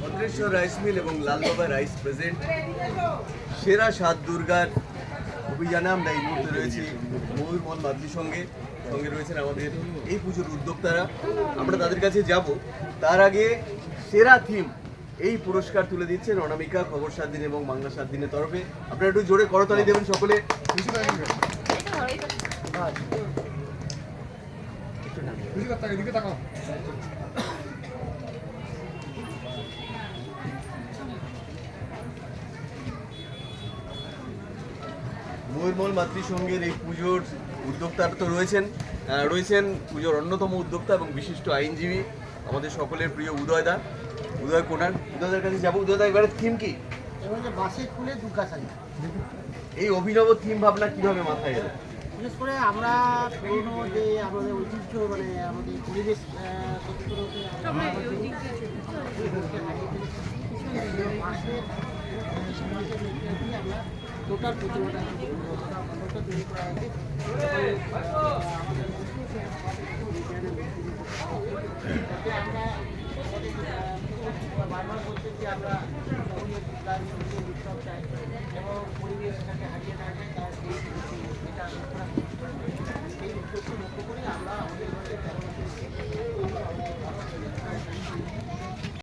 Bhadreswar rice mill এবং Lalbaba rice present সেরা স্বাদ দুর্গার অভিযানে আমরা এই মুহূর্তে রয়েছি ময়ূরমল মাতৃ সঙ্গে রয়েছেন আমাদের এই পুজোর উদ্যোক্তারা। আমরা তাদের কাছে যাব, তার আগে সেরা থিম এই পুরস্কার তুলে দিচ্ছেন অনামিকা, খবর 7 দিন এবং বাংলা 7 দিনের তরফে। আপনারা একটু জোরে করতালি দেবেন সকলে। ময়ূরমল মাতৃসংঘের এই পুজোর উদ্যোক্তারা তো রয়েছেন পুজোর অন্যতম উদ্যোক্তা এবং বিশিষ্ট আইনজীবী আমাদের সকলের প্রিয় উদয় কোনার। উদয়দার কাছে যাবো। উদয়দা, এবারে থিম কি? এই অভিনব থিম ভাবনা কিভাবে মাথায় এলো? বিশেষ করে আমরা পুরোনো যে আমাদের ঐতিহ্য, মানে আমাদের পরিবেশ আমরা টোটাল প্রতিমাটা তৈরি করা হয়েছে। আমরা বারবার বলছি যে আমরা উৎসব চাই এবং পরিবেশটাকে হারিয়ে না যায়, তার এই উদ্যোগকে লক্ষ্য করে আমরা আমাদের